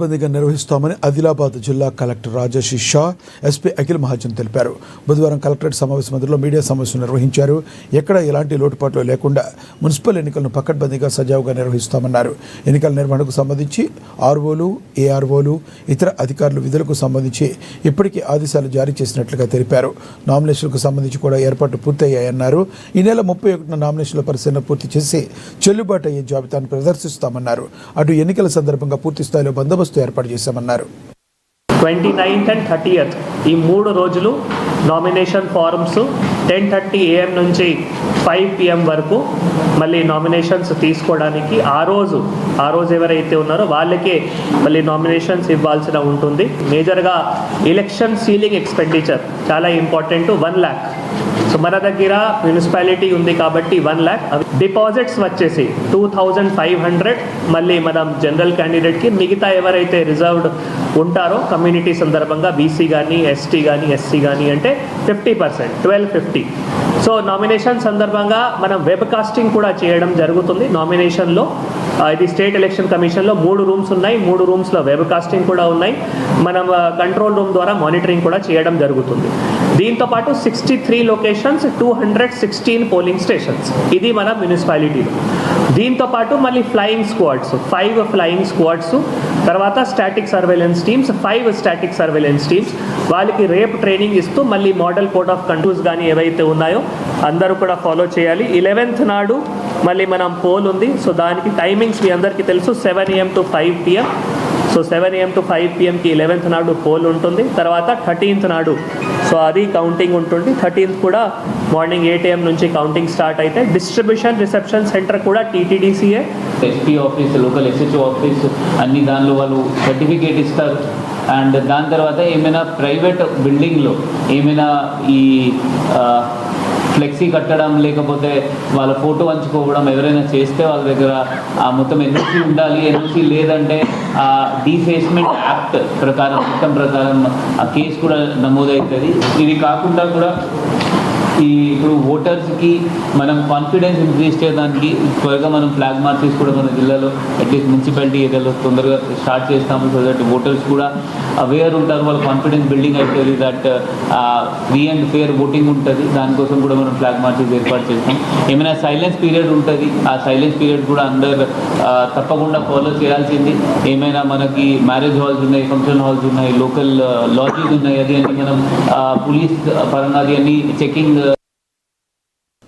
బందీగా నిర్వహిస్తామని ఆదిలాబాద్ జిల్లా కలెక్టర్ రాజేష్ షా, ఎస్పీ అఖిల్ మహాజన్ తెలిపారు. బుధవారం కలెక్టరేట్ సమావేశ మందిరంలో మీడియా సమావేశం నిర్వహించారు. ఎక్కడ ఎలాంటి లోటుపాట్లు లేకుండా మున్సిపల్ ఎన్నికలను పకడ్బందీగా సజావుగా నిర్వహిస్తామన్నారు. ఎన్నికల నిర్వహణకు సంబంధించి ఆర్ఓలు, ఏఆర్ఓలు, ఇతర అధికారుల విధులకు సంబంధించి ఇప్పటికీ ఆదేశాలు జారీ చేసినట్లుగా తెలిపారు. నామినేషన్లకు సంబంధించి కూడా ఏర్పాట్లు పూర్తయ్యాయన్నారు. ఈ నెల 31న నామినేషన్ల పరిశీలన పూర్తి చేసి చెల్లుబాటు అయ్యే జాబితాను ప్రదర్శిస్తామన్నారు. అటు ఎన్నికల సందర్భంగా పూర్తి స్థాయిలో బందోబస్తు ఏర్పాటు చేశామన్నారు. 29th and 30th ఈ 3 రోజులు నామినేషన్ ఫారమ్స్ 10:30 AM నుంచి 5 PM వరకు మళ్ళీ నామినేషన్స్ తీసుకోవడానికి ఆ రోజు ఎవరైతే ఉన్నారో వాళ్ళకే మళ్ళీ నామినేషన్స్ ఇవ్వాల్సిన ఉంటుంది. మేజర్గా ఎలక్షన్ సీలింగ్ ఎక్స్పెండిచర్ చాలా ఇంపార్టెంట్. 1 lakh. సో మన దగ్గర మున్సిపాలిటీ ఉంది కాబట్టి 1 lakh. డిపాజిట్స్ వచ్చేసి 2500 మళ్ళీ మనం జనరల్ క్యాండిడేట్కి, మిగతా ఎవరైతే రిజర్వ్డ్ ఉంటారో కమ్యూనిటీ సందర్భంగా బీసీ కానీ, ఎస్టీ కానీ, ఎస్సీ కానీ అంటే 50%, 1250. సో నామినేషన్ సందర్భంగా మనం వెబ్ కాస్టింగ్ కూడా చేయడం జరుగుతుంది. నామినేషన్లో ఇది స్టేట్ ఎలక్షన్ కమిషన్లో 3 రూమ్స్ ఉన్నాయి. 3 రూమ్స్లో వెబ్ కాస్టింగ్ కూడా ఉన్నాయి. మనం కంట్రోల్ రూమ్ ద్వారా మానిటరింగ్ కూడా చేయడం జరుగుతుంది. దీంతోపాటు 63 లొకేషన్స్, 216 పోలింగ్ స్టేషన్స్, ఇది మన మున్సిపాలిటీలో. దీంతోపాటు మళ్ళీ ఫ్లయింగ్ స్క్వాడ్స్, 5 ఫ్లయింగ్ స్క్వాడ్స్, తర్వాత static surveillance teams, 5 static surveillance teams. వాళ్ళకి రేపు ట్రైనింగ్ ఇస్తూ మళ్ళీ మోడల్ కోడ్ ఆఫ్ కంట్రోల్స్ కానీ ఏవైతే ఉన్నాయో అందరూ కూడా ఫాలో చేయాలి. 11th నాడు మళ్ళీ మనం పోల్ ఉంది. సో దానికి టైమింగ్స్ మీ అందరికీ తెలుసు, 7 AM to 5 PM. So 7 AM to 5 PMకి 11th నాడు పోల్ ఉంటుంది. తర్వాత 13th నాడు సో అది కౌంటింగ్ ఉంటుంది. 13th కూడా మార్నింగ్ 8 AM నుంచి కౌంటింగ్ స్టార్ట్ అయితే డిస్ట్రిబ్యూషన్ రిసెప్షన్ సెంటర్ కూడా TTDCA, SP office, local SHO office అన్ని దానిలో వాళ్ళు సర్టిఫికేట్ ఇస్తారు. అండ్ దాని తర్వాత ఏమైనా ప్రైవేట్ బిల్డింగ్లో ఏమైనా ఈ ఫ్లెక్సీ కట్టడం లేకపోతే వాళ్ళ ఫోటో పంచుకోవడం ఎవరైనా చేస్తే వాళ్ళ దగ్గర మొత్తం ఎన్ఓసి ఉండాలి. ఎన్ఓసి లేదంటే డీఫేస్మెంట్ యాక్ట్ ప్రకారం, చట్టం ప్రకారం ఆ కేసు కూడా నమోదవుతుంది. ఇది కాకుండా కూడా ఇప్పుడు ఓటర్స్కి మనం కాన్ఫిడెన్స్ ఇంక్రీజ్ చేయడానికి త్వరగా మనం ఫ్లాగ్ మార్చెస్ కూడా మన జిల్లాలో అట్లీస్ట్ మున్సిపాలిటీ ఏరియాలో తొందరగా స్టార్ట్ చేస్తాము. సో దట్ ఓటర్స్ కూడా అవేర్ ఉంటారు, వాళ్ళ కాన్ఫిడెన్స్ బిల్డింగ్ అవుతుంది, that free and fair voting ఉంటుంది. దానికోసం కూడా మనం ఫ్లాగ్ మార్చెస్ ఏర్పాటు చేస్తాం. ఏమైనా సైలెన్స్ పీరియడ్ ఉంటుంది, ఆ సైలెన్స్ పీరియడ్ కూడా అందరు తప్పకుండా ఫాలో చేయాల్సింది. ఏమైనా మనకి మ్యారేజ్ హాల్స్ ఉన్నాయి, ఫంక్షన్ హాల్స్ ఉన్నాయి, లోకల్ లాడ్జెస్ ఉన్నాయి, అది అన్ని మనం పోలీస్ పరంగా అది అన్ని చెకింగ్